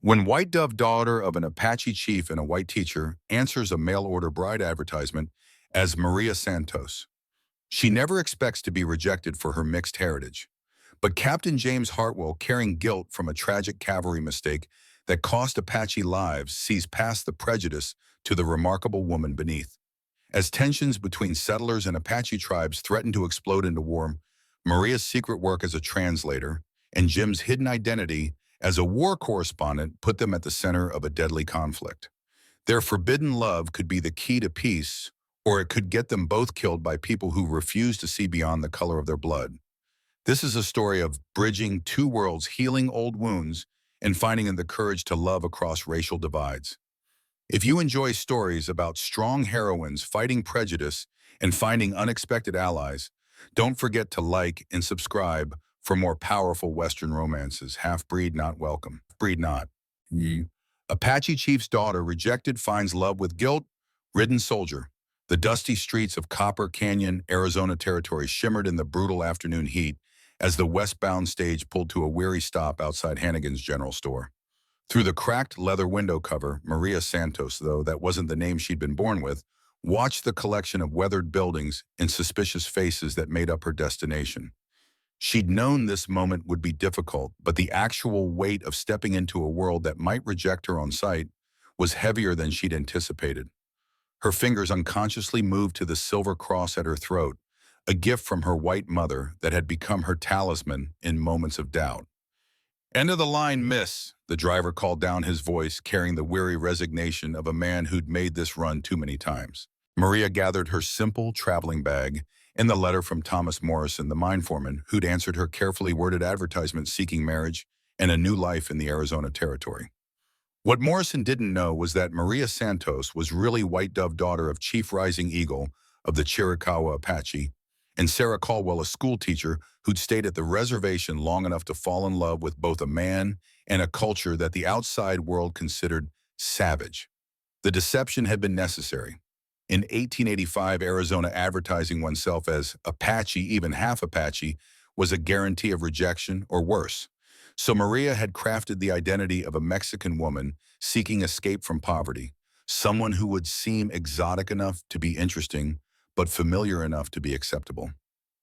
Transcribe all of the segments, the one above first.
When White Dove, daughter of an Apache chief and a white teacher, answers a mail-order bride advertisement as Maria Santos, she never expects to be rejected for her mixed heritage. But Captain James Hartwell, carrying guilt from a tragic cavalry mistake that cost Apache lives, sees past the prejudice to the remarkable woman beneath. As tensions between settlers and Apache tribes threaten to explode into war, Maria's secret work as a translator and Jim's hidden identity as a war correspondent put them at the center of a deadly conflict. Their forbidden love could be the key to peace, or it could get them both killed by people who refuse to see beyond the color of their blood. This is a story of bridging two worlds, healing old wounds, and finding the courage to love across racial divides. If you enjoy stories about strong heroines fighting prejudice and finding unexpected allies, don't forget to like and subscribe for more powerful Western romances. Half-breed not welcome. Breed not. Apache chief's daughter rejected finds love with guilt-ridden soldier. The dusty streets of Copper Canyon, Arizona territory shimmered in the brutal afternoon heat as the westbound stage pulled to a weary stop outside Hannigan's General Store. Through the cracked leather window cover, Maria Santos, though that wasn't the name she'd been born with, watched the collection of weathered buildings and suspicious faces that made up her destination. She'd known this moment would be difficult, but the actual weight of stepping into a world that might reject her on sight was heavier than she'd anticipated. Her fingers unconsciously moved to the silver cross at her throat, a gift from her white mother that had become her talisman in moments of doubt. "End of the line, miss," the driver called down, his voice carrying the weary resignation of a man who'd made this run too many times. Maria gathered her simple traveling bag and the letter from Thomas Morrison, the mine foreman, who'd answered her carefully worded advertisement seeking marriage and a new life in the Arizona territory. What Morrison didn't know was that Maria Santos was really White Dove, daughter of Chief Rising Eagle of the Chiricahua Apache, and Sarah Caldwell, a school teacher who'd stayed at the reservation long enough to fall in love with both a man and a culture that the outside world considered savage. The deception had been necessary. In 1885, Arizona, advertising oneself as Apache, even half Apache, was a guarantee of rejection or worse. So Maria had crafted the identity of a Mexican woman seeking escape from poverty, someone who would seem exotic enough to be interesting, but familiar enough to be acceptable.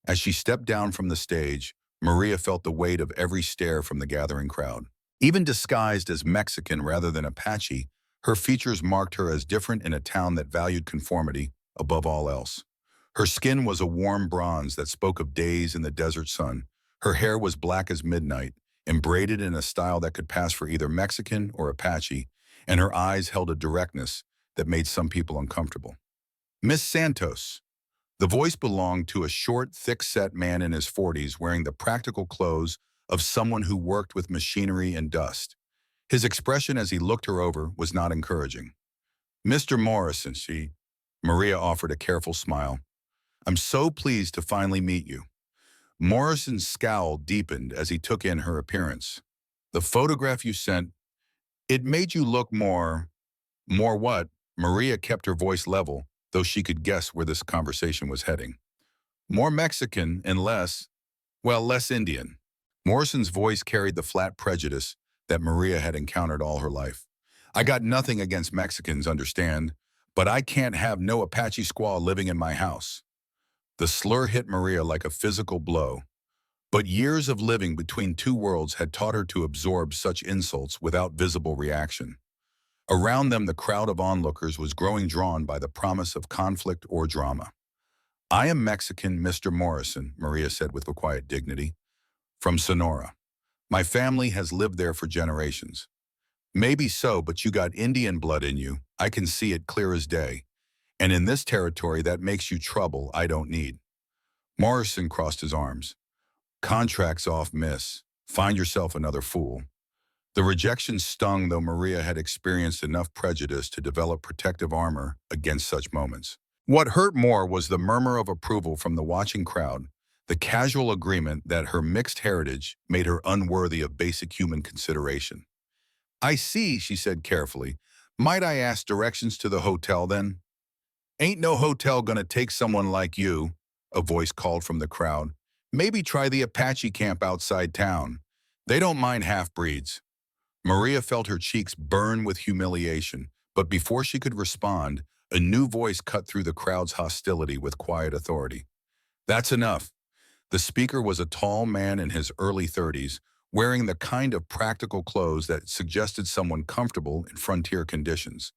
As she stepped down from the stage, Maria felt the weight of every stare from the gathering crowd. Even disguised as Mexican rather than Apache, her features marked her as different in a town that valued conformity above all else. Her skin was a warm bronze that spoke of days in the desert sun. Her hair was black as midnight, and braided in a style that could pass for either Mexican or Apache, and her eyes held a directness that made some people uncomfortable. "Miss Santos." The voice belonged to a short, thick-set man in his 40s wearing the practical clothes of someone who worked with machinery and dust. His expression as he looked her over was not encouraging. "Mr. Morrison," Maria offered a careful smile. "I'm so pleased to finally meet you." Morrison's scowl deepened as he took in her appearance. "The photograph you sent, it made you look more what?" Maria kept her voice level, though she could guess where this conversation was heading. "More Mexican and less Indian." Morrison's voice carried the flat prejudice that Maria had encountered all her life. "I got nothing against Mexicans, understand, but I can't have no Apache squaw living in my house." The slur hit Maria like a physical blow, but years of living between two worlds had taught her to absorb such insults without visible reaction. Around them, the crowd of onlookers was growing drawn by the promise of conflict or drama. "I am Mexican, Mr. Morrison," Maria said with a quiet dignity, "from Sonora. My family has lived there for generations." "Maybe so, but you got Indian blood in you. I can see it clear as day. And in this territory that makes you trouble I don't need." Morrison crossed his arms. "Contract's off, miss. Find yourself another fool." The rejection stung, though Maria had experienced enough prejudice to develop protective armor against such moments. What hurt more was the murmur of approval from the watching crowd, the casual agreement that her mixed heritage made her unworthy of basic human consideration. "I see," she said carefully. "Might I ask directions to the hotel then?" "Ain't no hotel gonna take someone like you," a voice called from the crowd. "Maybe try the Apache camp outside town. They don't mind half-breeds." Maria felt her cheeks burn with humiliation, but before she could respond, a new voice cut through the crowd's hostility with quiet authority. That's enough. The speaker was a tall man in his early 30s, wearing the kind of practical clothes that suggested someone comfortable in frontier conditions.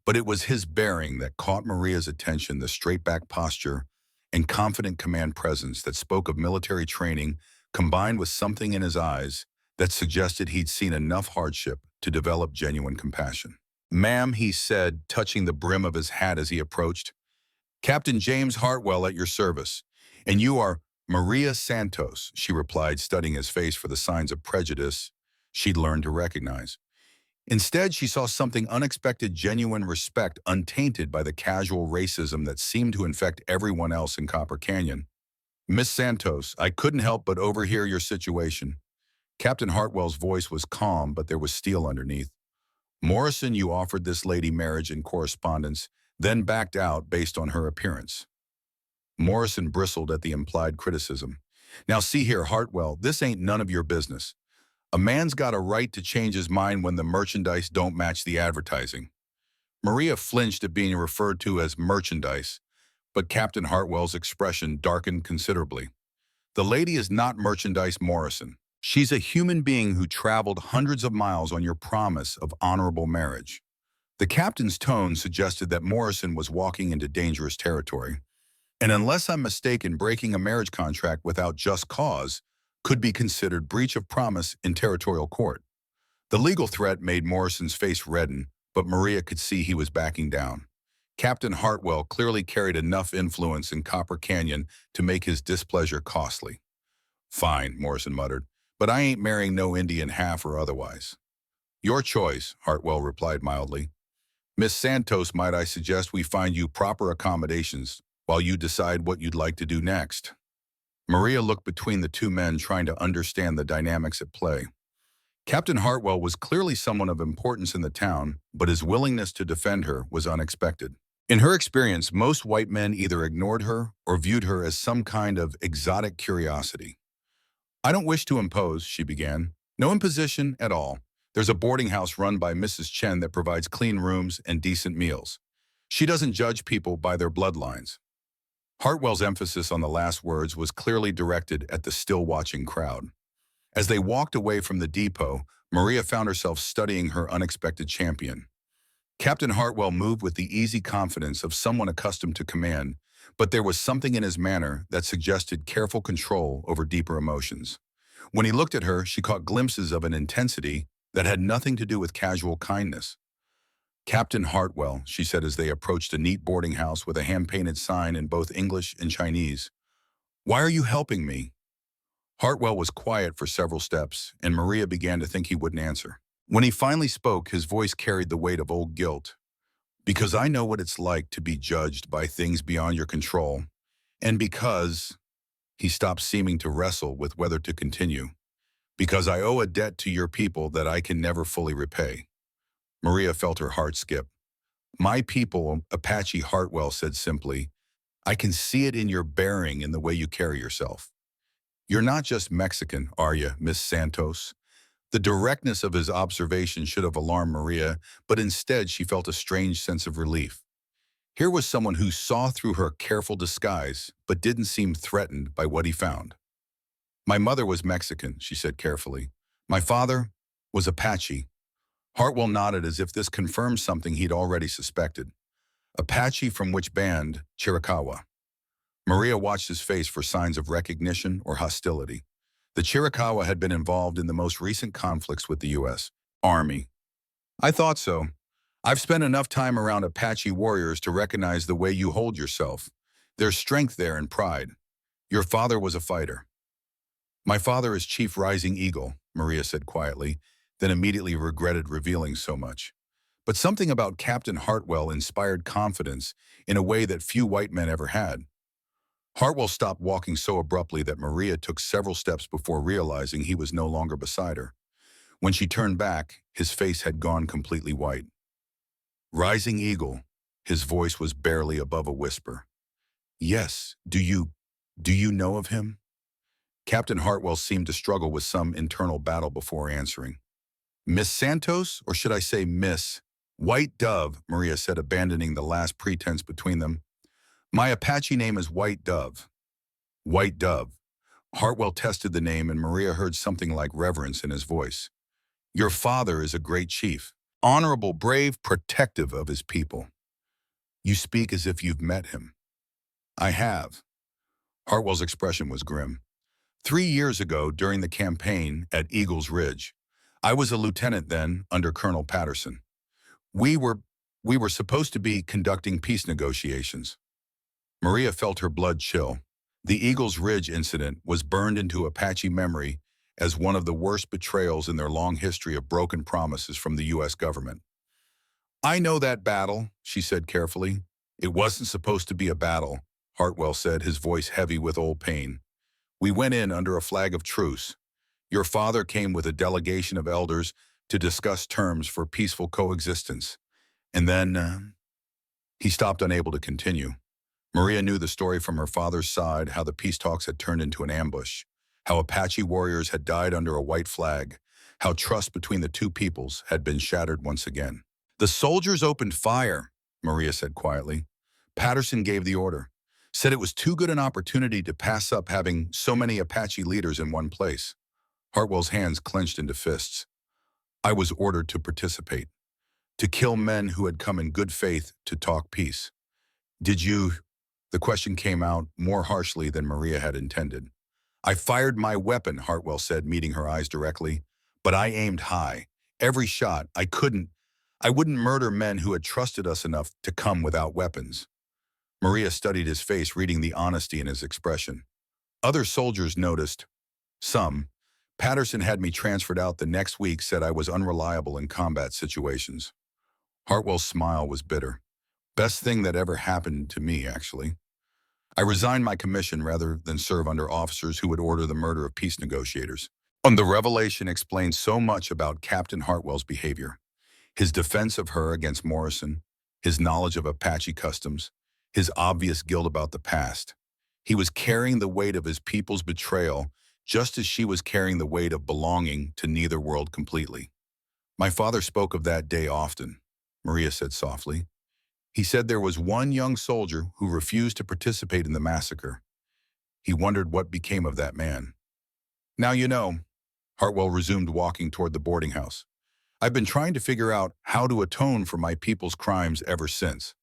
But it was his bearing that caught Maria's attention, the straight-back posture and confident command presence that spoke of military training, combined with something in his eyes that suggested he'd seen enough hardship to develop genuine compassion. "Ma'am," he said, touching the brim of his hat as he approached, "Captain James Hartwell at your service. And you are Maria Santos," she replied, studying his face for the signs of prejudice she'd learned to recognize. Instead, she saw something unexpected, genuine respect untainted by the casual racism that seemed to infect everyone else in Copper Canyon. "Miss Santos, I couldn't help but overhear your situation." Captain Hartwell's voice was calm, but there was steel underneath. "Morrison, you offered this lady marriage in correspondence, then backed out based on her appearance." Morrison bristled at the implied criticism. "Now see here, Hartwell, this ain't none of your business. A man's got a right to change his mind when the merchandise don't match the advertising." Maria flinched at being referred to as merchandise, but Captain Hartwell's expression darkened considerably. "The lady is not merchandise, Morrison. She's a human being who traveled hundreds of miles on your promise of honorable marriage." The captain's tone suggested that Morrison was walking into dangerous territory. "And unless I'm mistaken, breaking a marriage contract without just cause could be considered breach of promise in territorial court." The legal threat made Morrison's face redden, but Maria could see he was backing down. Captain Hartwell clearly carried enough influence in Copper Canyon to make his displeasure costly. "Fine," Morrison muttered, "but I ain't marrying no Indian half or otherwise." "Your choice," Hartwell replied mildly. "Miss Santos, might I suggest we find you proper accommodations while you decide what you'd like to do next?" Maria looked between the two men, trying to understand the dynamics at play. Captain Hartwell was clearly someone of importance in the town, but his willingness to defend her was unexpected. In her experience, most white men either ignored her or viewed her as some kind of exotic curiosity. "I don't wish to impose," she began. "No imposition at all. There's a boarding house run by Mrs. Chen that provides clean rooms and decent meals. She doesn't judge people by their bloodlines." Hartwell's emphasis on the last words was clearly directed at the still-watching crowd. As they walked away from the depot, Maria found herself studying her unexpected champion. Captain Hartwell moved with the easy confidence of someone accustomed to command, but there was something in his manner that suggested careful control over deeper emotions. When he looked at her, she caught glimpses of an intensity that had nothing to do with casual kindness. "Captain Hartwell," she said as they approached a neat boarding house with a hand-painted sign in both English and Chinese. "Why are you helping me?" Hartwell was quiet for several steps, and Maria began to think he wouldn't answer. When he finally spoke, his voice carried the weight of old guilt. "Because I know what it's like to be judged by things beyond your control, and because—" he stopped, seeming to wrestle with whether to continue. "Because I owe a debt to your people that I can never fully repay." Maria felt her heart skip. "My people," Apache Hartwell said simply, "I can see it in your bearing, in the way you carry yourself. You're not just Mexican, are you, Miss Santos?" The directness of his observation should have alarmed Maria, but instead she felt a strange sense of relief. Here was someone who saw through her careful disguise, but didn't seem threatened by what he found. "My mother was Mexican," she said carefully. "My father was Apache." Hartwell nodded as if this confirmed something he'd already suspected. "Apache from which band?" "Chiricahua." Maria watched his face for signs of recognition or hostility. The Chiricahua had been involved in the most recent conflicts with the U.S. Army. "I thought so. I've spent enough time around Apache warriors to recognize the way you hold yourself. There's strength there and pride. Your father was a fighter." "My father is Chief Rising Eagle," Maria said quietly, then immediately regretted revealing so much. But something about Captain Hartwell inspired confidence in a way that few white men ever had. Hartwell stopped walking so abruptly that Maria took several steps before realizing he was no longer beside her. When she turned back, his face had gone completely white. "Rising Eagle," his voice was barely above a whisper. "Yes, do you know of him?" Captain Hartwell seemed to struggle with some internal battle before answering. Miss Santos, or should I say Miss? White Dove, Maria said, abandoning the last pretense between them. My Apache name is White Dove. White Dove. Hartwell tested the name, and Maria heard something like reverence in his voice. Your father is a great chief, honorable, brave, protective of his people. You speak as if you've met him. I have. Hartwell's expression was grim. 3 years ago, during the campaign at Eagles Ridge, I was a lieutenant then under Colonel Patterson. We were supposed to be conducting peace negotiations. Maria felt her blood chill. The Eagles Ridge incident was burned into Apache memory as one of the worst betrayals in their long history of broken promises from the U.S. government. I know that battle, she said carefully. It wasn't supposed to be a battle, Hartwell said, his voice heavy with old pain. We went in under a flag of truce. Your father came with a delegation of elders to discuss terms for peaceful coexistence. And then he stopped, unable to continue. Maria knew the story from her father's side, how the peace talks had turned into an ambush, how Apache warriors had died under a white flag, how trust between the two peoples had been shattered once again. The soldiers opened fire, Maria said quietly. Patterson gave the order, said it was too good an opportunity to pass up having so many Apache leaders in one place. Hartwell's hands clenched into fists. I was ordered to participate, to kill men who had come in good faith to talk peace. Did you? The question came out more harshly than Maria had intended. I fired my weapon, Hartwell said, meeting her eyes directly, but I aimed high. Every shot, I wouldn't murder men who had trusted us enough to come without weapons. Maria studied his face, reading the honesty in his expression. Other soldiers noticed. Some. Patterson had me transferred out the next week, said I was unreliable in combat situations. Hartwell's smile was bitter. Best thing that ever happened to me, actually. I resigned my commission rather than serve under officers who would order the murder of peace negotiators. And the revelation explained so much about Captain Hartwell's behavior. His defense of her against Morrison, his knowledge of Apache customs, his obvious guilt about the past. He was carrying the weight of his people's betrayal, just as she was carrying the weight of belonging to neither world completely. My father spoke of that day often, Maria said softly. He said there was one young soldier who refused to participate in the massacre. He wondered what became of that man. Now you know, Hartwell resumed, walking toward the boarding house. I've been trying to figure out how to atone for my people's crimes ever since.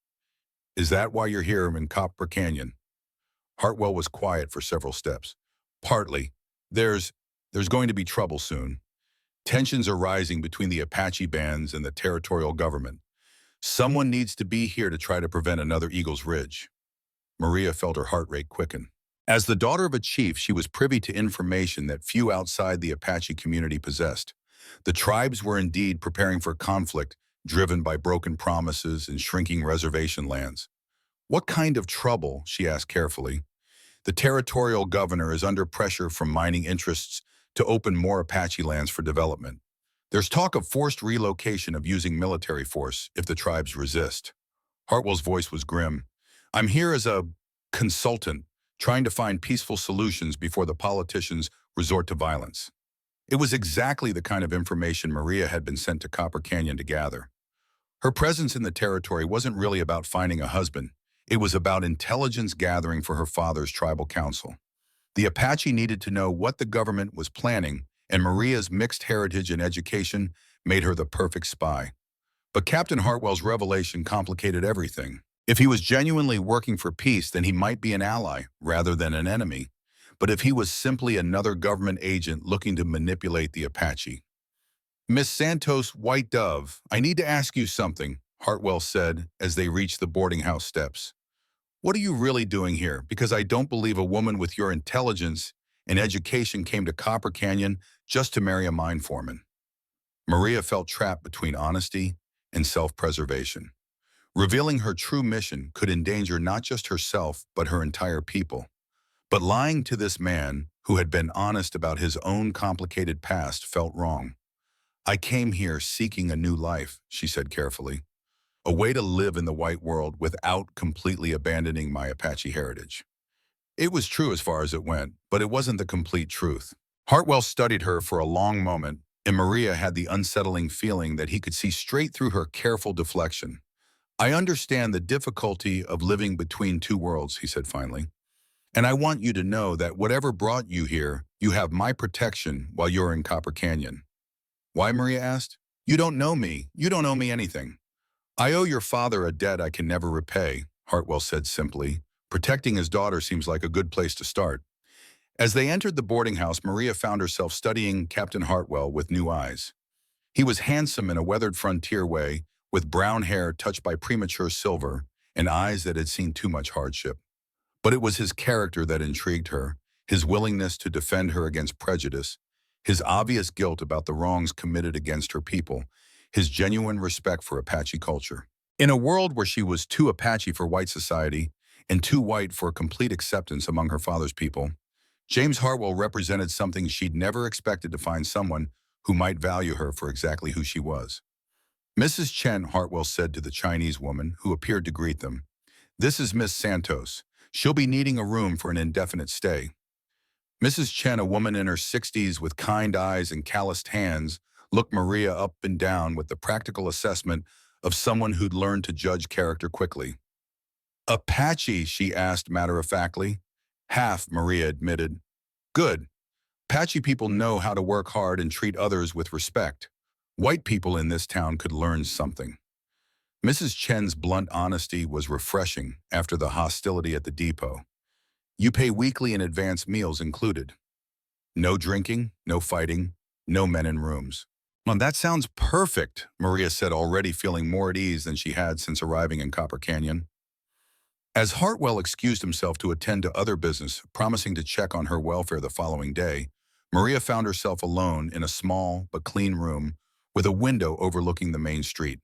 Is that why you're here in Copper Canyon? Hartwell was quiet for several steps. Partly. There's going to be trouble soon. Tensions are rising between the Apache bands and the territorial government. Someone needs to be here to try to prevent another Eagles Ridge. Maria felt her heart rate quicken. As the daughter of a chief, she was privy to information that few outside the Apache community possessed. The tribes were indeed preparing for conflict, driven by broken promises and shrinking reservation lands. What kind of trouble? She asked carefully. The territorial governor is under pressure from mining interests to open more Apache lands for development. There's talk of forced relocation of using military force if the tribes resist. Hartwell's voice was grim. I'm here as a consultant, trying to find peaceful solutions before the politicians resort to violence. It was exactly the kind of information Maria had been sent to Copper Canyon to gather. Her presence in the territory wasn't really about finding a husband. It was about intelligence gathering for her father's tribal council. The Apache needed to know what the government was planning, and Maria's mixed heritage and education made her the perfect spy. But Captain Hartwell's revelation complicated everything. If he was genuinely working for peace, then he might be an ally rather than an enemy. But if he was simply another government agent looking to manipulate the Apache. Miss Santos, White Dove, I need to ask you something, Hartwell said as they reached the boarding house steps. What are you really doing here? Because I don't believe a woman with your intelligence and education came to Copper Canyon just to marry a mine foreman. Maria felt trapped between honesty and self-preservation. Revealing her true mission could endanger not just herself, but her entire people. But lying to this man, who had been honest about his own complicated past, felt wrong. I came here seeking a new life, she said carefully. A way to live in the white world without completely abandoning my Apache heritage. It was true as far as it went, but it wasn't the complete truth. Hartwell studied her for a long moment, and Maria had the unsettling feeling that he could see straight through her careful deflection. "I understand the difficulty of living between two worlds," he said finally. "And I want you to know that whatever brought you here, you have my protection while you're in Copper Canyon." "Why?" Maria asked. "You don't know me. You don't owe me anything." "I owe your father a debt I can never repay," Hartwell said simply. "Protecting his daughter seems like a good place to start." As they entered the boarding house, Maria found herself studying Captain Hartwell with new eyes. He was handsome in a weathered frontier way, with brown hair touched by premature silver and eyes that had seen too much hardship. But it was his character that intrigued her, his willingness to defend her against prejudice, his obvious guilt about the wrongs committed against her people, his genuine respect for Apache culture. In a world where she was too Apache for white society and too white for complete acceptance among her father's people, James Hartwell represented something she'd never expected to find someone who might value her for exactly who she was. "Mrs. Chen," Hartwell said to the Chinese woman who appeared to greet them, "this is Miss Santos. She'll be needing a room for an indefinite stay." Mrs. Chen, a woman in her 60s with kind eyes and calloused hands, looked Maria up and down with the practical assessment of someone who'd learned to judge character quickly. "Apache?" she asked matter-of-factly. "Half," Maria admitted. "Good. Apache people know how to work hard and treat others with respect. White people in this town could learn something." Mrs. Chen's blunt honesty was refreshing after the hostility at the depot. "You pay weekly and advance meals included. No drinking, no fighting, no men in rooms." "Well, that sounds perfect," Maria said, already feeling more at ease than she had since arriving in Copper Canyon. As Hartwell excused himself to attend to other business, promising to check on her welfare the following day, Maria found herself alone in a small but clean room with a window overlooking the main street.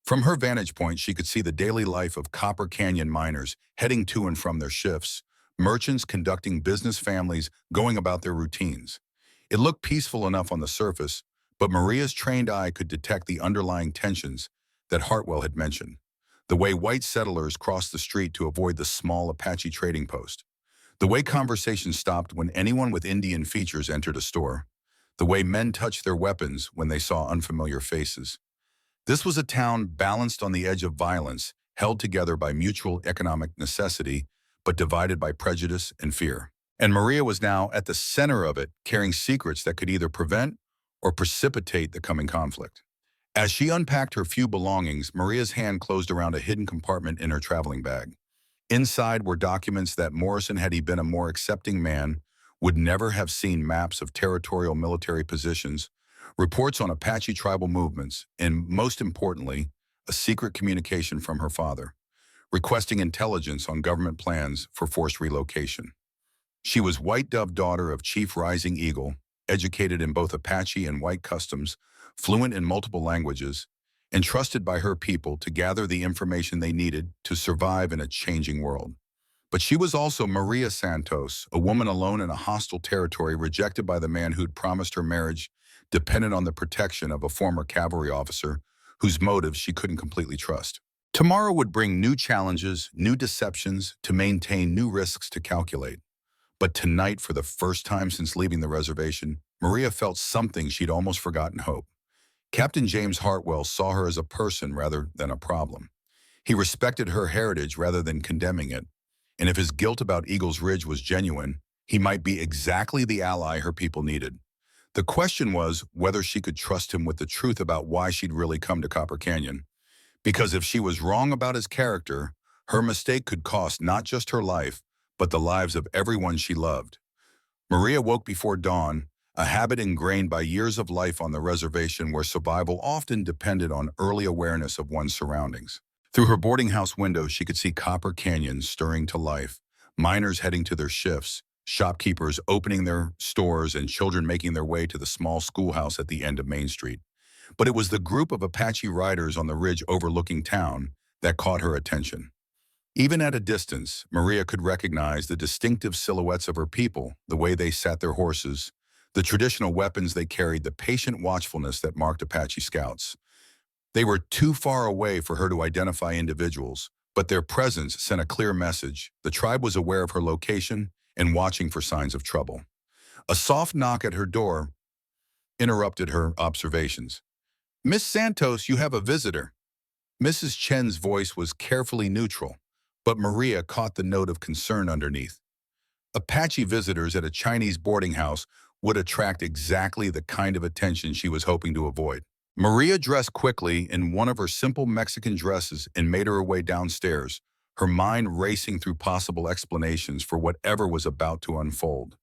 From her vantage point, she could see the daily life of Copper Canyon miners heading to and from their shifts, merchants conducting business, families going about their routines. It looked peaceful enough on the surface, but Maria's trained eye could detect the underlying tensions that Hartwell had mentioned. The way white settlers crossed the street to avoid the small Apache trading post. The way conversations stopped when anyone with Indian features entered a store. The way men touched their weapons when they saw unfamiliar faces. This was a town balanced on the edge of violence, held together by mutual economic necessity, but divided by prejudice and fear. And Maria was now at the center of it, carrying secrets that could either prevent or precipitate the coming conflict. As she unpacked her few belongings, Maria's hand closed around a hidden compartment in her traveling bag. Inside were documents that Morrison, had he been a more accepting man, would never have seen: maps of territorial military positions, reports on Apache tribal movements, and, most importantly, a secret communication from her father, requesting intelligence on government plans for forced relocation. She was White Dove, daughter of Chief Rising Eagle, educated in both Apache and white customs, fluent in multiple languages, and trusted by her people to gather the information they needed to survive in a changing world. But she was also Maria Santos, a woman alone in a hostile territory, rejected by the man who'd promised her marriage, dependent on the protection of a former cavalry officer whose motives she couldn't completely trust. Tomorrow would bring new challenges, new deceptions to maintain, new risks to calculate. But tonight, for the first time since leaving the reservation, Maria felt something she'd almost forgotten: hope. Captain James Hartwell saw her as a person rather than a problem. He respected her heritage rather than condemning it, and if his guilt about Eagles Ridge was genuine, he might be exactly the ally her people needed. The question was whether she could trust him with the truth about why she'd really come to Copper Canyon. Because if she was wrong about his character, her mistake could cost not just her life, but the lives of everyone she loved. Maria woke before dawn, a habit ingrained by years of life on the reservation where survival often depended on early awareness of one's surroundings. Through her boarding house window, she could see Copper Canyon stirring to life, miners heading to their shifts, shopkeepers opening their stores, and children making their way to the small schoolhouse at the end of Main Street. But it was the group of Apache riders on the ridge overlooking town that caught her attention. Even at a distance, Maria could recognize the distinctive silhouettes of her people, the way they sat their horses, the traditional weapons they carried, the patient watchfulness that marked Apache scouts. They were too far away for her to identify individuals, but their presence sent a clear message. The tribe was aware of her location and watching for signs of trouble. A soft knock at her door interrupted her observations. Miss Santos, you have a visitor. Mrs. Chen's voice was carefully neutral, but Maria caught the note of concern underneath. Apache visitors at a Chinese boarding house would attract exactly the kind of attention she was hoping to avoid. Maria dressed quickly in one of her simple Mexican dresses and made her way downstairs, her mind racing through possible explanations for whatever was about to unfold.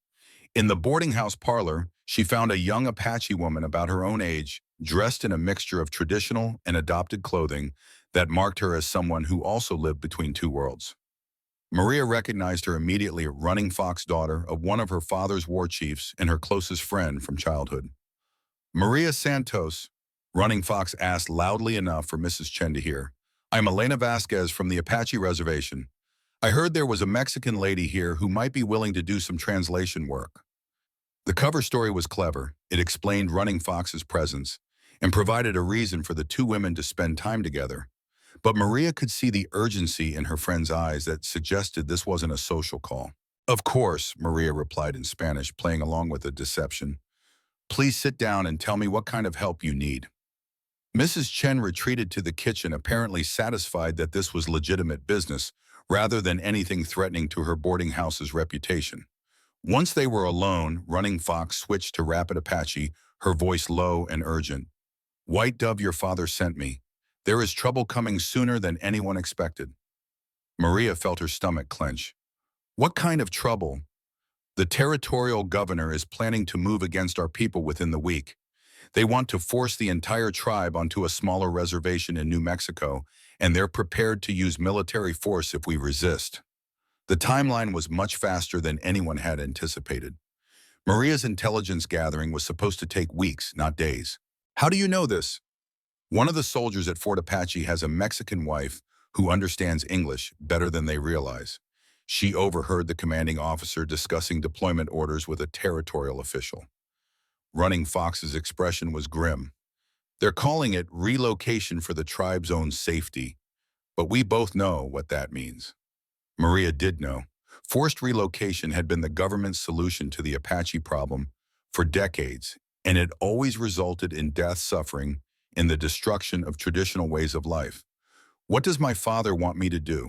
In the boarding house parlor, she found a young Apache woman about her own age, dressed in a mixture of traditional and adopted clothing that marked her as someone who also lived between two worlds. Maria recognized her immediately as Running Fox, daughter of one of her father's war chiefs and her closest friend from childhood. Maria Santos, Running Fox asked loudly enough for Mrs. Chen to hear. I'm Elena Vasquez from the Apache Reservation. I heard there was a Mexican lady here who might be willing to do some translation work. The cover story was clever. It explained Running Fox's presence and provided a reason for the two women to spend time together. But Maria could see the urgency in her friend's eyes that suggested this wasn't a social call. Of course, Maria replied in Spanish, playing along with the deception. Please sit down and tell me what kind of help you need. Mrs. Chen retreated to the kitchen, apparently satisfied that this was legitimate business, rather than anything threatening to her boarding house's reputation. Once they were alone, Running Fox switched to rapid Apache, her voice low and urgent. White Dove, your father sent me. There is trouble coming sooner than anyone expected. Maria felt her stomach clench. What kind of trouble? The territorial governor is planning to move against our people within the week. They want to force the entire tribe onto a smaller reservation in New Mexico, and they're prepared to use military force if we resist. The timeline was much faster than anyone had anticipated. Maria's intelligence gathering was supposed to take weeks, not days. How do you know this? One of the soldiers at Fort Apache has a Mexican wife who understands English better than they realize. She overheard the commanding officer discussing deployment orders with a territorial official. Running Fox's expression was grim. They're calling it relocation for the tribe's own safety, but we both know what that means. Maria did know. Forced relocation had been the government's solution to the Apache problem for decades, and it always resulted in death, suffering, and the destruction of traditional ways of life. What does my father want me to do?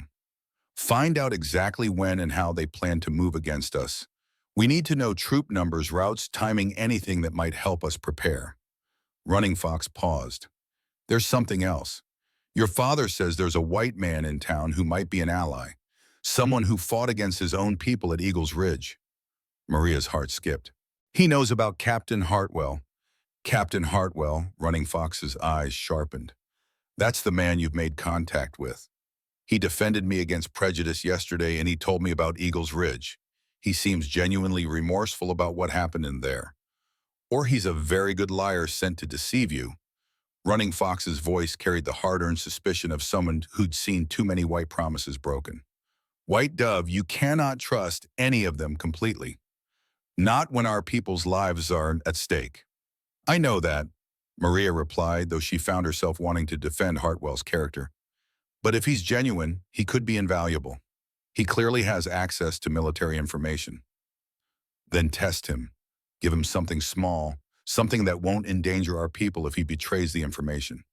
Find out exactly when and how they plan to move against us. We need to know troop numbers, routes, timing, anything that might help us prepare. Running Fox paused. There's something else. Your father says there's a white man in town who might be an ally, someone who fought against his own people at Eagles Ridge. Maria's heart skipped. He knows about Captain Hartwell. Captain Hartwell, Running Fox's eyes sharpened. That's the man you've made contact with. He defended me against prejudice yesterday, and he told me about Eagles Ridge. He seems genuinely remorseful about what happened in there. Or he's a very good liar sent to deceive you. Running Fox's voice carried the hard-earned suspicion of someone who'd seen too many white promises broken. White Dove, you cannot trust any of them completely. Not when our people's lives are at stake. I know that, Maria replied, though she found herself wanting to defend Hartwell's character. But if he's genuine, he could be invaluable. He clearly has access to military information. Then test him. Give him something small, something that won't endanger our people if he betrays the information.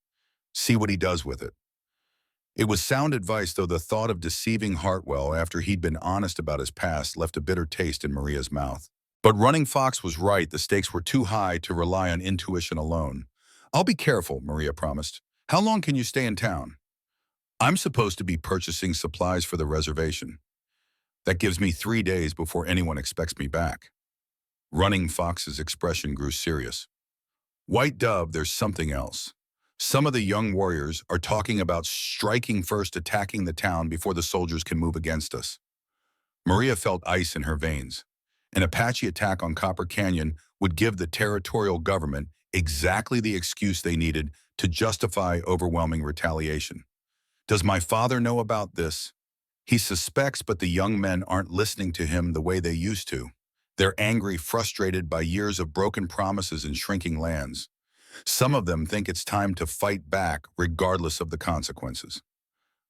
See what he does with it. It was sound advice, though the thought of deceiving Hartwell after he'd been honest about his past left a bitter taste in Maria's mouth. But Running Fox was right. The stakes were too high to rely on intuition alone. I'll be careful, Maria promised. How long can you stay in town? I'm supposed to be purchasing supplies for the reservation. That gives me 3 days before anyone expects me back. Running Fox's expression grew serious. White Dove, there's something else. Some of the young warriors are talking about striking first, attacking the town before the soldiers can move against us. Maria felt ice in her veins. An Apache attack on Copper Canyon would give the territorial government exactly the excuse they needed to justify overwhelming retaliation. Does my father know about this? He suspects, but the young men aren't listening to him the way they used to. They're angry, frustrated by years of broken promises and shrinking lands. Some of them think it's time to fight back, regardless of the consequences.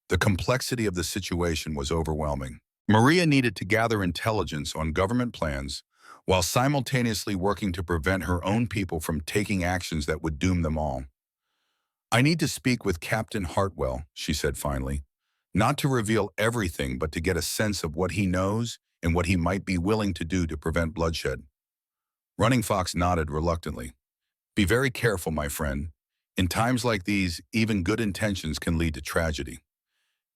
The complexity of the situation was overwhelming. Maria needed to gather intelligence on government plans while simultaneously working to prevent her own people from taking actions that would doom them all. "I need to speak with Captain Hartwell," she said finally, "not to reveal everything, but to get a sense of what he knows and what he might be willing to do to prevent bloodshed." Running Fox nodded reluctantly. "Be very careful, my friend. In times like these, even good intentions can lead to tragedy."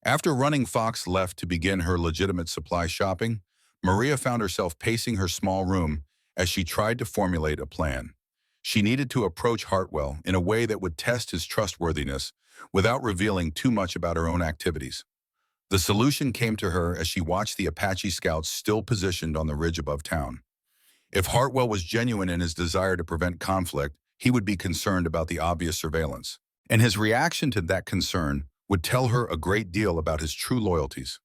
After Running Fox left to begin her legitimate supply shopping, Maria found herself pacing her small room as she tried to formulate a plan. She needed to approach Hartwell in a way that would test his trustworthiness without revealing too much about her own activities. The solution came to her as she watched the Apache scouts still positioned on the ridge above town. If Hartwell was genuine in his desire to prevent conflict, he would be concerned about the obvious surveillance. And his reaction to that concern would tell her a great deal about his true loyalties.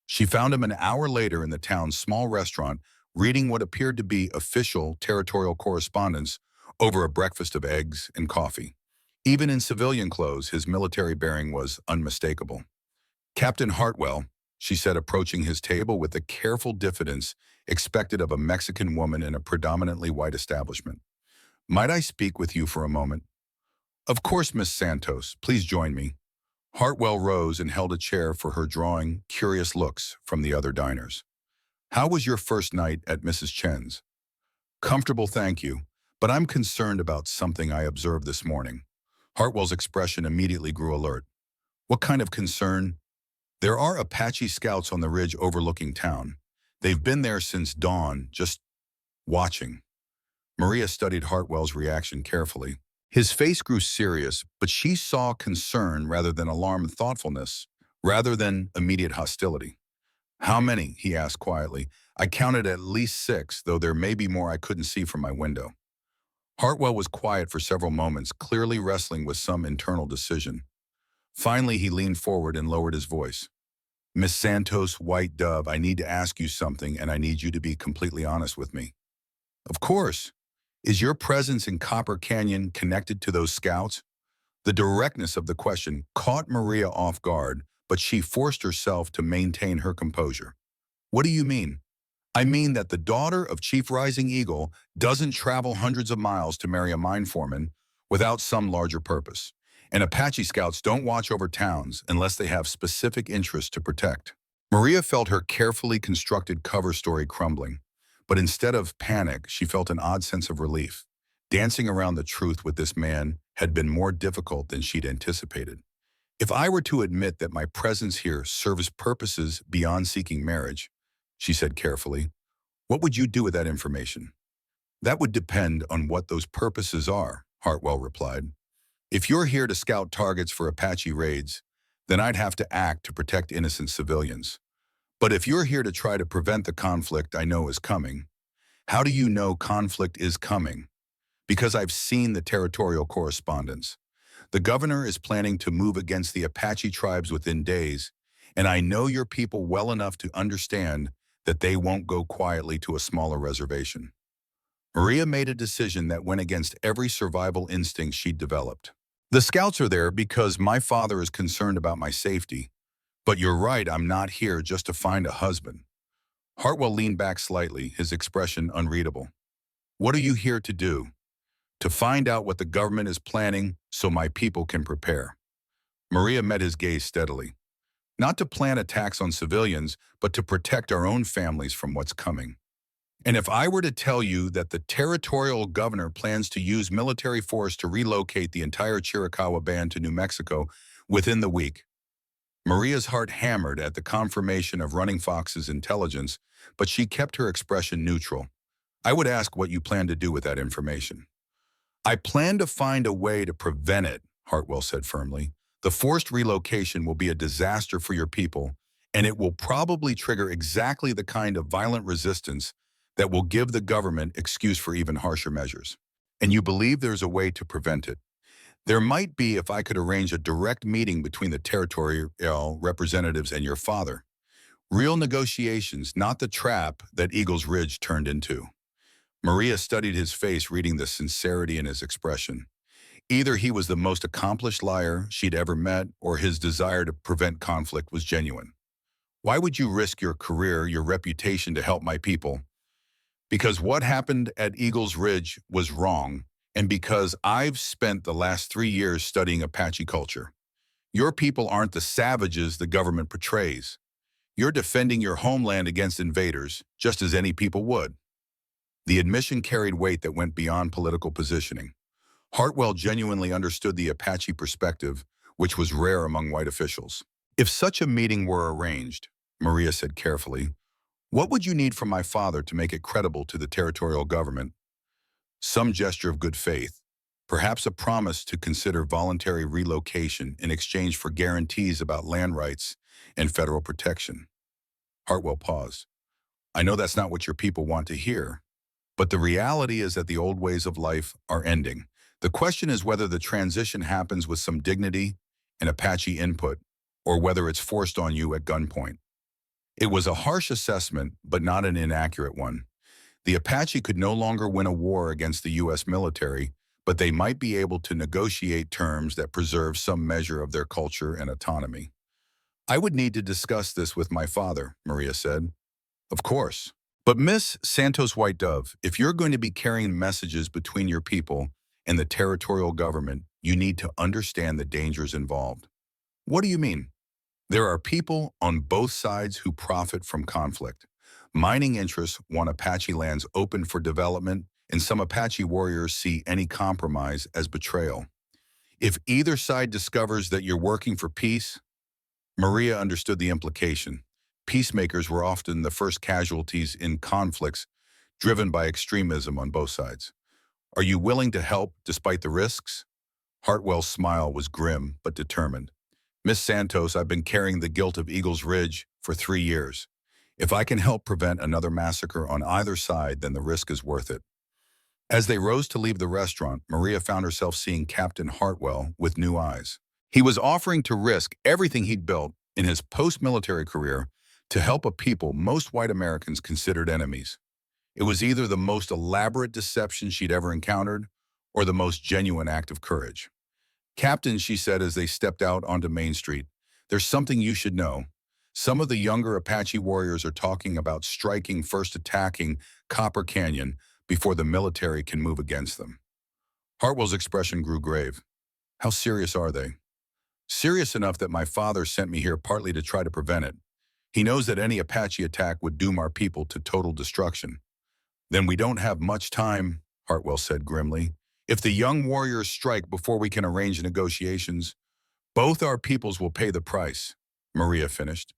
She found him an hour later in the town's small restaurant, reading what appeared to be official territorial correspondence over a breakfast of eggs and coffee. Even in civilian clothes, his military bearing was unmistakable. "Captain Hartwell," she said, approaching his table with the careful diffidence expected of a Mexican woman in a predominantly white establishment. "Might I speak with you for a moment?" "Of course, Miss Santos. Please join me." Hartwell rose and held a chair for her, drawing curious looks from the other diners. "How was your first night at Mrs. Chen's?" "Comfortable, thank you, but I'm concerned about something I observed this morning." Hartwell's expression immediately grew alert. "What kind of concern?" "There are Apache scouts on the ridge overlooking town. They've been there since dawn, just watching." Maria studied Hartwell's reaction carefully. His face grew serious, but she saw concern rather than alarmed thoughtfulness, rather than immediate hostility. "How many?" he asked quietly. "I counted at least 6, though there may be more I couldn't see from my window." Hartwell was quiet for several moments, clearly wrestling with some internal decision. Finally, he leaned forward and lowered his voice. "Miss Santos, White Dove, I need to ask you something, and I need you to be completely honest with me." "Of course. Is your presence in Copper Canyon connected to those scouts?" The directness of the question caught Maria off guard, but she forced herself to maintain her composure. "What do you mean?" "I mean that the daughter of Chief Rising Eagle doesn't travel hundreds of miles to marry a mine foreman without some larger purpose. And Apache scouts don't watch over towns unless they have specific interests to protect." Maria felt her carefully constructed cover story crumbling. But instead of panic, she felt an odd sense of relief. Dancing around the truth with this man had been more difficult than she'd anticipated. "If I were to admit that my presence here serves purposes beyond seeking marriage," she said carefully, "what would you do with that information?" "That would depend on what those purposes are," Hartwell replied. "If you're here to scout targets for Apache raids, then I'd have to act to protect innocent civilians. But if you're here to try to prevent the conflict I know is coming." "How do you know conflict is coming?" "Because I've seen the territorial correspondence. The governor is planning to move against the Apache tribes within days, and I know your people well enough to understand that they won't go quietly to a smaller reservation." Maria made a decision that went against every survival instinct she'd developed. "The scouts are there because my father is concerned about my safety. But you're right, I'm not here just to find a husband." Hartwell leaned back slightly, his expression unreadable. "What are you here to do?" "To find out what the government is planning so my people can prepare." Maria met his gaze steadily. "Not to plan attacks on civilians, but to protect our own families from what's coming." "And if I were to tell you that the territorial governor plans to use military force to relocate the entire Chiricahua band to New Mexico within the week?" Maria's heart hammered at the confirmation of Running Fox's intelligence, but she kept her expression neutral. "I would ask what you plan to do with that information." "I plan to find a way to prevent it," Hartwell said firmly. "The forced relocation will be a disaster for your people, and it will probably trigger exactly the kind of violent resistance that will give the government excuse for even harsher measures. And you believe there's a way to prevent it?" "There might be if I could arrange a direct meeting between the territorial representatives and your father. Real negotiations, not the trap that Eagle's Ridge turned into." Maria studied his face, reading the sincerity in his expression. Either he was the most accomplished liar she'd ever met, or his desire to prevent conflict was genuine. "Why would you risk your career, your reputation to help my people?" Because what happened at Eagles Ridge was wrong, and because I've spent the last 3 years studying Apache culture. Your people aren't the savages the government portrays. You're defending your homeland against invaders, just as any people would. The admission carried weight that went beyond political positioning. Hartwell genuinely understood the Apache perspective, which was rare among white officials. If such a meeting were arranged, Maria said carefully, what would you need from my father to make it credible to the territorial government? Some gesture of good faith, perhaps a promise to consider voluntary relocation in exchange for guarantees about land rights and federal protection. Hartwell paused. I know that's not what your people want to hear, but the reality is that the old ways of life are ending. The question is whether the transition happens with some dignity and Apache input, or whether it's forced on you at gunpoint. It was a harsh assessment, but not an inaccurate one. The Apache could no longer win a war against the U.S. military, but they might be able to negotiate terms that preserve some measure of their culture and autonomy. I would need to discuss this with my father, Maria said. Of course. But Miss Santos White Dove, if you're going to be carrying messages between your people and the territorial government, you need to understand the dangers involved. What do you mean? There are people on both sides who profit from conflict. Mining interests want Apache lands open for development, and some Apache warriors see any compromise as betrayal. If either side discovers that you're working for peace, Maria understood the implication. Peacemakers were often the first casualties in conflicts driven by extremism on both sides. Are you willing to help despite the risks? Hartwell's smile was grim but determined. Miss Santos, I've been carrying the guilt of Eagles Ridge for 3 years. If I can help prevent another massacre on either side, then the risk is worth it. As they rose to leave the restaurant, Maria found herself seeing Captain Hartwell with new eyes. He was offering to risk everything he'd built in his post-military career to help a people most white Americans considered enemies. It was either the most elaborate deception she'd ever encountered or the most genuine act of courage. Captain, she said as they stepped out onto Main Street, there's something you should know. Some of the younger Apache warriors are talking about striking first attacking Copper Canyon before the military can move against them. Hartwell's expression grew grave. How serious are they? Serious enough that my father sent me here partly to try to prevent it. He knows that any Apache attack would doom our people to total destruction. Then we don't have much time, Hartwell said grimly. If the young warriors strike before we can arrange negotiations, both our peoples will pay the price, Maria finished.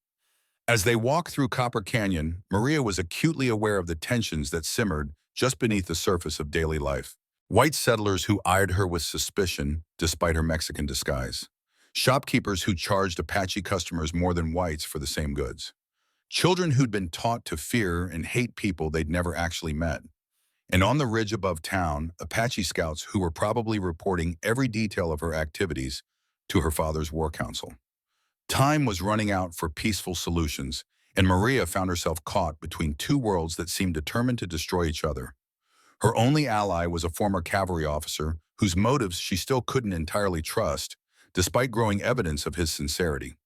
As they walked through Copper Canyon, Maria was acutely aware of the tensions that simmered just beneath the surface of daily life. White settlers who eyed her with suspicion, despite her Mexican disguise. Shopkeepers who charged Apache customers more than whites for the same goods. Children who'd been taught to fear and hate people they'd never actually met. And on the ridge above town, Apache scouts who were probably reporting every detail of her activities to her father's war council. Time was running out for peaceful solutions, and Maria found herself caught between two worlds that seemed determined to destroy each other. Her only ally was a former cavalry officer whose motives she still couldn't entirely trust, despite growing evidence of his sincerity.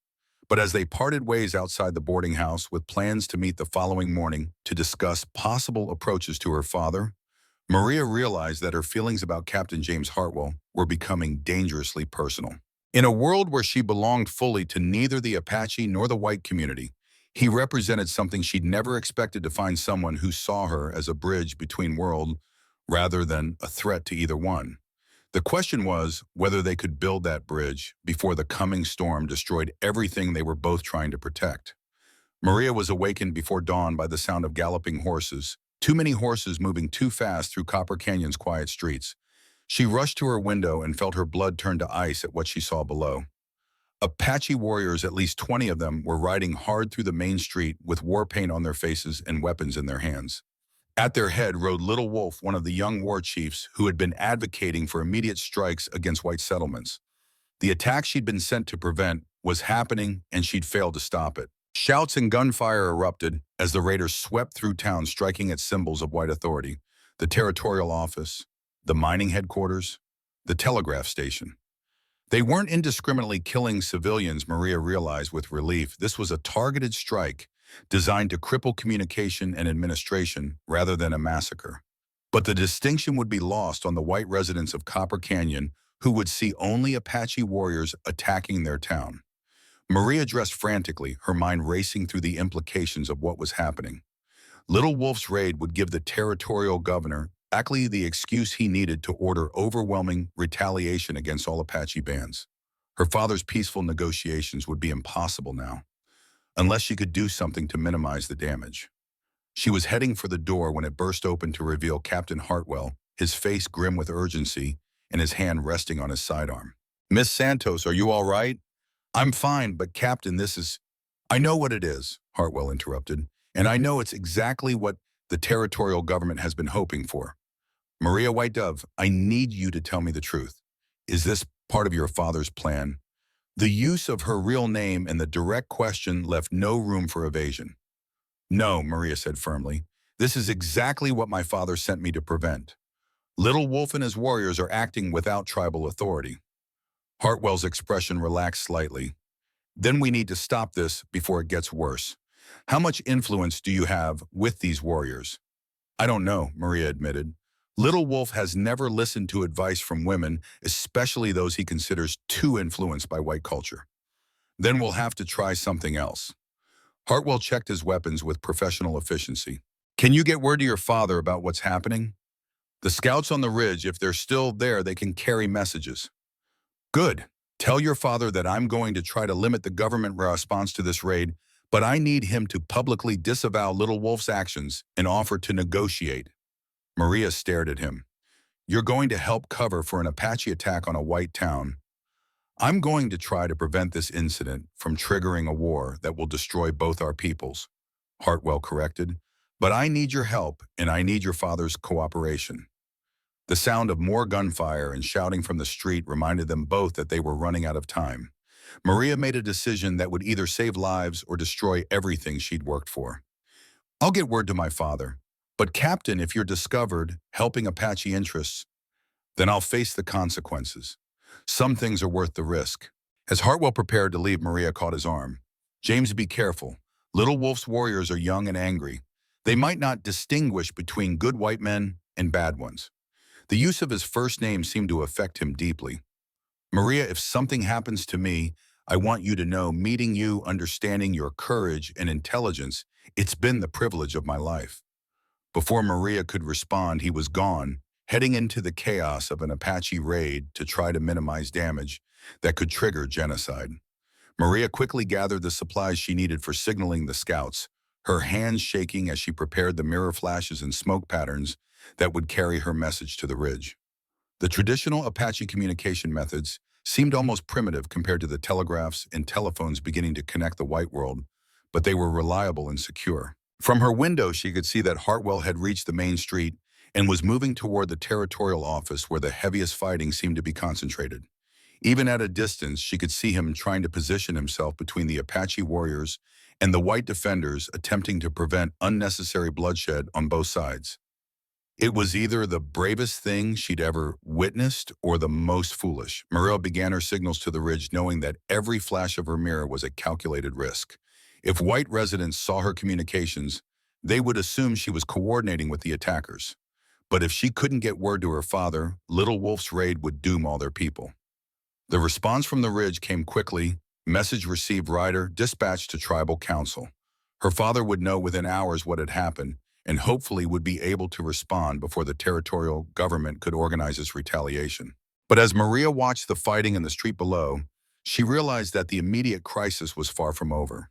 But as they parted ways outside the boarding house with plans to meet the following morning to discuss possible approaches to her father, Maria realized that her feelings about Captain James Hartwell were becoming dangerously personal. In a world where she belonged fully to neither the Apache nor the white community, he represented something she'd never expected to find someone who saw her as a bridge between worlds rather than a threat to either one. The question was whether they could build that bridge before the coming storm destroyed everything they were both trying to protect. Maria was awakened before dawn by the sound of galloping horses, too many horses moving too fast through Copper Canyon's quiet streets. She rushed to her window and felt her blood turn to ice at what she saw below. Apache warriors, at least 20 of them, were riding hard through the main street with war paint on their faces and weapons in their hands. At their head rode Little Wolf, one of the young war chiefs who had been advocating for immediate strikes against white settlements. The attack she'd been sent to prevent was happening, and she'd failed to stop it. Shouts and gunfire erupted as the raiders swept through town, striking at symbols of white authority: the territorial office, the mining headquarters, the telegraph station. They weren't indiscriminately killing civilians, Maria realized with relief. This was a targeted strike, designed to cripple communication and administration rather than a massacre. But the distinction would be lost on the white residents of Copper Canyon who would see only Apache warriors attacking their town. Maria dressed frantically, her mind racing through the implications of what was happening. Little Wolf's raid would give the territorial governor exactly the excuse he needed to order overwhelming retaliation against all Apache bands. Her father's peaceful negotiations would be impossible now, unless she could do something to minimize the damage. She was heading for the door when it burst open to reveal Captain Hartwell, his face grim with urgency and his hand resting on his sidearm. "Miss Santos, are you all right?" "I'm fine, but Captain, this is—" "I know what it is," Hartwell interrupted, "and I know it's exactly what the territorial government has been hoping for. Maria White Dove, I need you to tell me the truth. Is this part of your father's plan?" The use of her real name and the direct question left no room for evasion. "No," Maria said firmly. "This is exactly what my father sent me to prevent. Little Wolf and his warriors are acting without tribal authority." Hartwell's expression relaxed slightly. "Then we need to stop this before it gets worse. How much influence do you have with these warriors?" "I don't know," Maria admitted. "Little Wolf has never listened to advice from women, especially those he considers too influenced by white culture." "Then we'll have to try something else." Hartwell checked his weapons with professional efficiency. "Can you get word to your father about what's happening? The scouts on the ridge, if they're still there, they can carry messages." "Good. Tell your father that I'm going to try to limit the government response to this raid, but I need him to publicly disavow Little Wolf's actions and offer to negotiate." Maria stared at him. "You're going to help cover for an Apache attack on a white town." "I'm going to try to prevent this incident from triggering a war that will destroy both our peoples," Hartwell corrected. "But I need your help, and I need your father's cooperation." The sound of more gunfire and shouting from the street reminded them both that they were running out of time. Maria made a decision that would either save lives or destroy everything she'd worked for. "I'll get word to my father. But Captain, if you're discovered helping Apache interests, then I'll face the consequences. Some things are worth the risk." As Hartwell prepared to leave, Maria caught his arm. "James, be careful. Little Wolf's warriors are young and angry. They might not distinguish between good white men and bad ones." The use of his first name seemed to affect him deeply. "Maria, if something happens to me, I want you to know, meeting you, understanding your courage and intelligence, it's been the privilege of my life." Before Maria could respond, he was gone, heading into the chaos of an Apache raid to try to minimize damage that could trigger genocide. Maria quickly gathered the supplies she needed for signaling the scouts, her hands shaking as she prepared the mirror flashes and smoke patterns that would carry her message to the ridge. The traditional Apache communication methods seemed almost primitive compared to the telegraphs and telephones beginning to connect the white world, but they were reliable and secure. From her window, she could see that Hartwell had reached the main street and was moving toward the territorial office where the heaviest fighting seemed to be concentrated. Even at a distance, she could see him trying to position himself between the Apache warriors and the white defenders, attempting to prevent unnecessary bloodshed on both sides. It was either the bravest thing she'd ever witnessed or the most foolish. Maria began her signals to the ridge, knowing that every flash of her mirror was a calculated risk. If white residents saw her communications, they would assume she was coordinating with the attackers. But if she couldn't get word to her father, Little Wolf's raid would doom all their people. The response from the ridge came quickly. Message received, rider dispatched to tribal council. Her father would know within hours what had happened, and hopefully would be able to respond before the territorial government could organize its retaliation. But as Maria watched the fighting in the street below, she realized that the immediate crisis was far from over.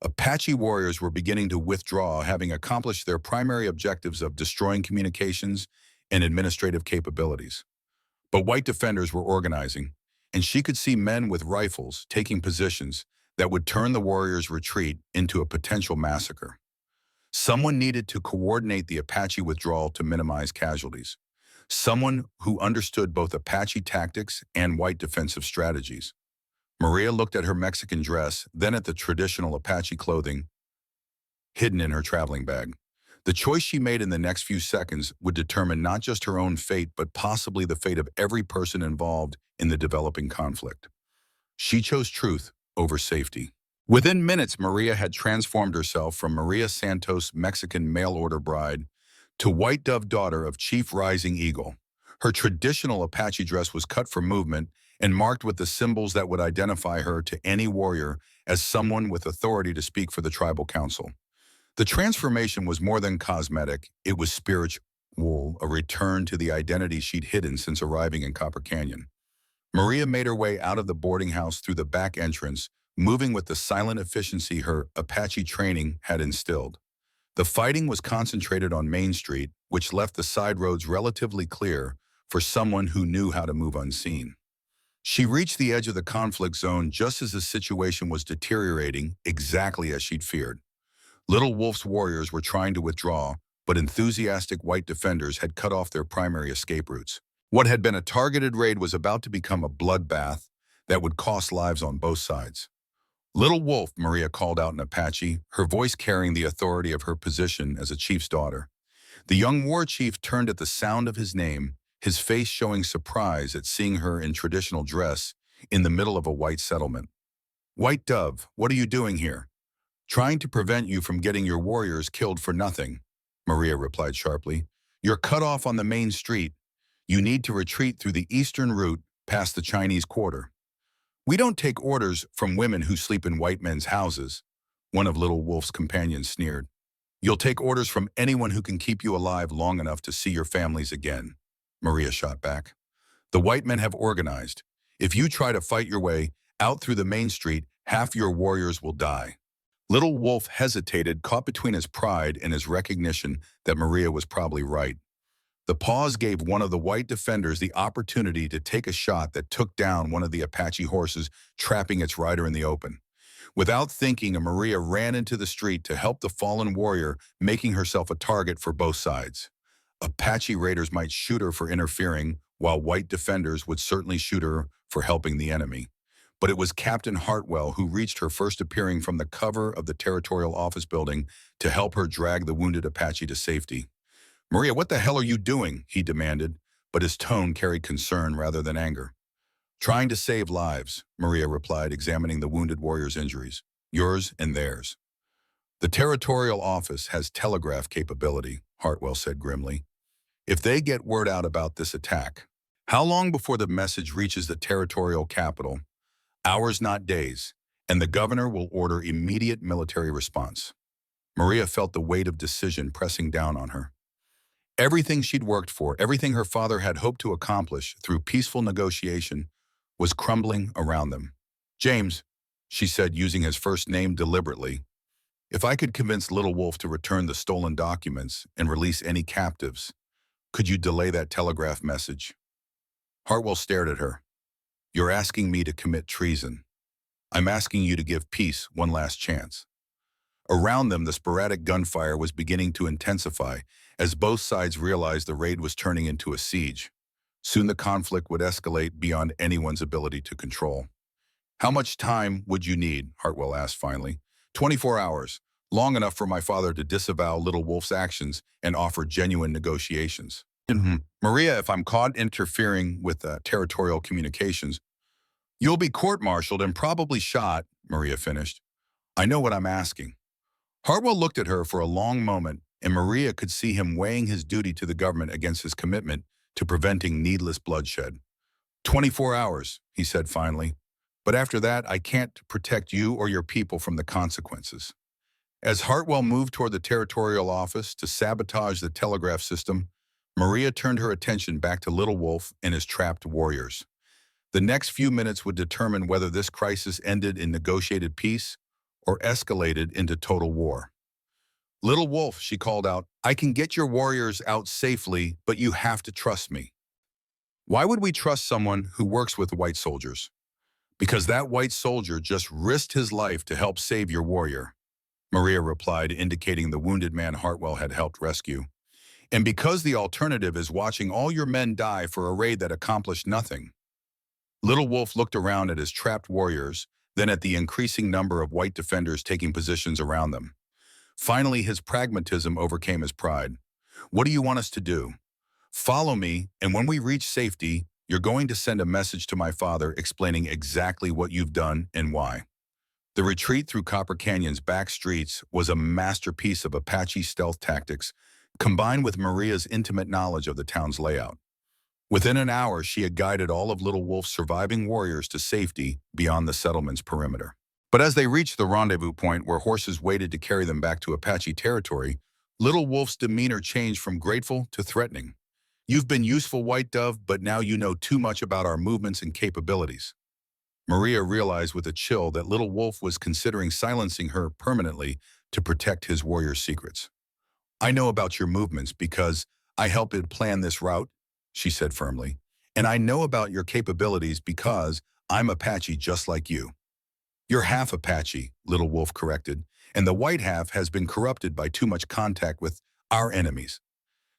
Apache warriors were beginning to withdraw, having accomplished their primary objectives of destroying communications and administrative capabilities. But white defenders were organizing, and she could see men with rifles taking positions that would turn the warriors' retreat into a potential massacre. Someone needed to coordinate the Apache withdrawal to minimize casualties. Someone who understood both Apache tactics and white defensive strategies. Maria looked at her Mexican dress, then at the traditional Apache clothing hidden in her traveling bag. The choice she made in the next few seconds would determine not just her own fate, but possibly the fate of every person involved in the developing conflict. She chose truth over safety. Within minutes, Maria had transformed herself from Maria Santos' Mexican mail-order bride to White Dove daughter of Chief Rising Eagle. Her traditional Apache dress was cut for movement and marked with the symbols that would identify her to any warrior as someone with authority to speak for the tribal council. The transformation was more than cosmetic, it was spiritual, a return to the identity she'd hidden since arriving in Copper Canyon. Maria made her way out of the boarding house through the back entrance, moving with the silent efficiency her Apache training had instilled. The fighting was concentrated on Main Street, which left the side roads relatively clear for someone who knew how to move unseen. She reached the edge of the conflict zone just as the situation was deteriorating, exactly as she'd feared. Little Wolf's warriors were trying to withdraw, but enthusiastic white defenders had cut off their primary escape routes. What had been a targeted raid was about to become a bloodbath that would cost lives on both sides. "Little Wolf," Maria called out in Apache, her voice carrying the authority of her position as a chief's daughter. The young war chief turned at the sound of his name, his face showing surprise at seeing her in traditional dress in the middle of a white settlement. "White Dove, what are you doing here?" "Trying to prevent you from getting your warriors killed for nothing," Maria replied sharply. "You're cut off on the main street. You need to retreat through the eastern route past the Chinese Quarter." "We don't take orders from women who sleep in white men's houses," one of Little Wolf's companions sneered. "You'll take orders from anyone who can keep you alive long enough to see your families again," Maria shot back. "The white men have organized. If you try to fight your way out through the main street, half your warriors will die." Little Wolf hesitated, caught between his pride and his recognition that Maria was probably right. The pause gave one of the white defenders the opportunity to take a shot that took down one of the Apache horses, trapping its rider in the open. Without thinking, Maria ran into the street to help the fallen warrior, making herself a target for both sides. Apache raiders might shoot her for interfering, while white defenders would certainly shoot her for helping the enemy. But it was Captain Hartwell who reached her, first appearing from the cover of the territorial office building to help her drag the wounded Apache to safety. "Maria, what the hell are you doing?" he demanded, but his tone carried concern rather than anger. "Trying to save lives," Maria replied, examining the wounded warrior's injuries. "Yours and theirs." "The territorial office has telegraph capability," Hartwell said grimly. "If they get word out about this attack, how long before the message reaches the territorial capital? Hours, not days, and the governor will order immediate military response." Maria felt the weight of decision pressing down on her. Everything she'd worked for, everything her father had hoped to accomplish through peaceful negotiation, was crumbling around them. "James," she said, using his first name deliberately, "if I could convince Little Wolf to return the stolen documents and release any captives, could you delay that telegraph message?" Hartwell stared at her. "You're asking me to commit treason. I'm asking you to give peace one last chance." Around them, the sporadic gunfire was beginning to intensify as both sides realized the raid was turning into a siege. Soon the conflict would escalate beyond anyone's ability to control. "How much time would you need?" Hartwell asked finally. 24 hours, long enough for my father to disavow Little Wolf's actions and offer genuine negotiations. "Maria, if I'm caught interfering with territorial communications, you'll be court-martialed and probably shot," Maria finished. "I know what I'm asking." Hartwell looked at her for a long moment, and Maria could see him weighing his duty to the government against his commitment to preventing needless bloodshed. 24 hours, he said finally. "But after that, I can't protect you or your people from the consequences." As Hartwell moved toward the territorial office to sabotage the telegraph system, Maria turned her attention back to Little Wolf and his trapped warriors. The next few minutes would determine whether this crisis ended in negotiated peace or escalated into total war. "Little Wolf," she called out, "I can get your warriors out safely, but you have to trust me." "Why would we trust someone who works with white soldiers?" "Because that white soldier just risked his life to help save your warrior," Maria replied, indicating the wounded man Hartwell had helped rescue. "And because the alternative is watching all your men die for a raid that accomplished nothing." Little Wolf looked around at his trapped warriors, then at the increasing number of white defenders taking positions around them. Finally, his pragmatism overcame his pride. "What do you want us to do?" "Follow me, and when we reach safety, you're going to send a message to my father explaining exactly what you've done and why." The retreat through Copper Canyon's back streets was a masterpiece of Apache stealth tactics, combined with Maria's intimate knowledge of the town's layout. Within an hour, she had guided all of Little Wolf's surviving warriors to safety beyond the settlement's perimeter. But as they reached the rendezvous point where horses waited to carry them back to Apache territory, Little Wolf's demeanor changed from grateful to threatening. "You've been useful, White Dove, but now you know too much about our movements and capabilities." Maria realized with a chill that Little Wolf was considering silencing her permanently to protect his warrior's secrets. "I know about your movements because I helped it plan this route," she said firmly. "And I know about your capabilities because I'm Apache just like you." "You're half Apache," Little Wolf corrected, "and the white half has been corrupted by too much contact with our enemies."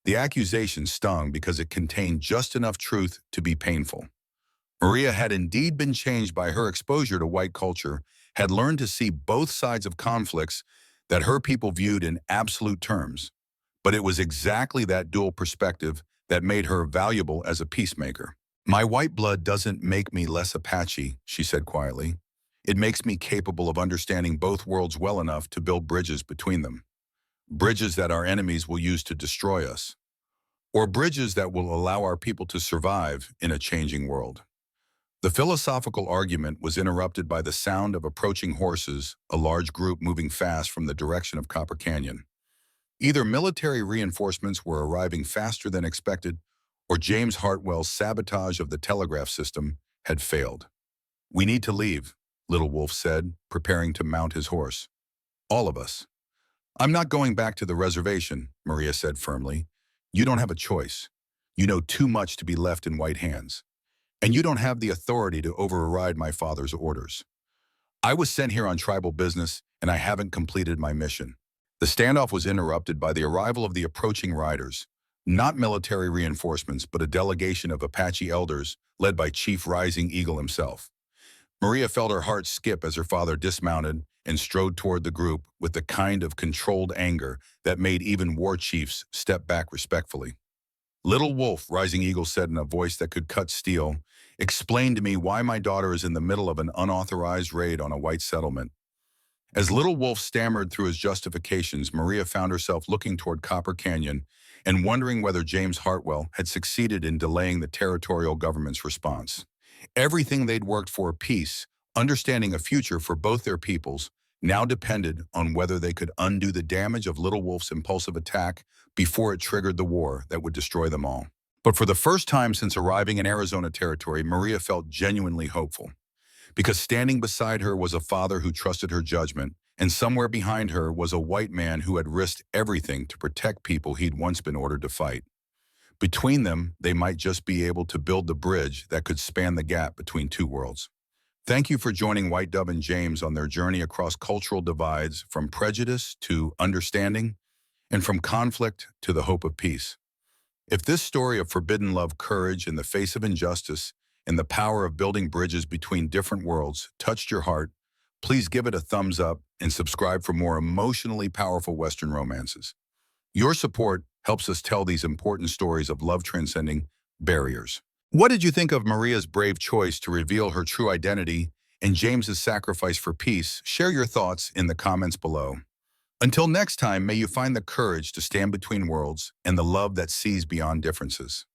The accusation stung because it contained just enough truth to be painful. Maria had indeed been changed by her exposure to white culture, had learned to see both sides of conflicts that her people viewed in absolute terms. But it was exactly that dual perspective that made her valuable as a peacemaker. "My white blood doesn't make me less Apache," she said quietly. "It makes me capable of understanding both worlds well enough to build bridges between them. Bridges that our enemies will use to destroy us, or bridges that will allow our people to survive in a changing world." The philosophical argument was interrupted by the sound of approaching horses, a large group moving fast from the direction of Copper Canyon. Either military reinforcements were arriving faster than expected, or James Hartwell's sabotage of the telegraph system had failed. "We need to leave," Little Wolf said, preparing to mount his horse. "All of us." "I'm not going back to the reservation," Maria said firmly. "You don't have a choice. You know too much to be left in white hands. And you don't have the authority to override my father's orders. I was sent here on tribal business, and I haven't completed my mission." The standoff was interrupted by the arrival of the approaching riders, not military reinforcements, but a delegation of Apache elders led by Chief Rising Eagle himself. Maria felt her heart skip as her father dismounted and strode toward the group with the kind of controlled anger that made even war chiefs step back respectfully. "Little Wolf," Rising Eagle said in a voice that could cut steel, "explain to me why my daughter is in the middle of an unauthorized raid on a white settlement." As Little Wolf stammered through his justifications, Maria found herself looking toward Copper Canyon and wondering whether James Hartwell had succeeded in delaying the territorial government's response. Everything they'd worked for, peace, understanding a future for both their peoples, now depended on whether they could undo the damage of Little Wolf's impulsive attack before it triggered the war that would destroy them all. But for the first time since arriving in Arizona territory, Maria felt genuinely hopeful. Because standing beside her was a father who trusted her judgment, and somewhere behind her was a white man who had risked everything to protect people he'd once been ordered to fight. Between them, they might just be able to build the bridge that could span the gap between two worlds. Thank you for joining White Dove and James on their journey across cultural divides, from prejudice to understanding, and from conflict to the hope of peace. If this story of forbidden love, courage in the face of injustice, and the power of building bridges between different worlds touched your heart, please give it a thumbs up and subscribe for more emotionally powerful Western romances. Your support helps us tell these important stories of love transcending barriers. What did you think of Maria's brave choice to reveal her true identity and James's sacrifice for peace? Share your thoughts in the comments below. Until next time, may you find the courage to stand between worlds and the love that sees beyond differences.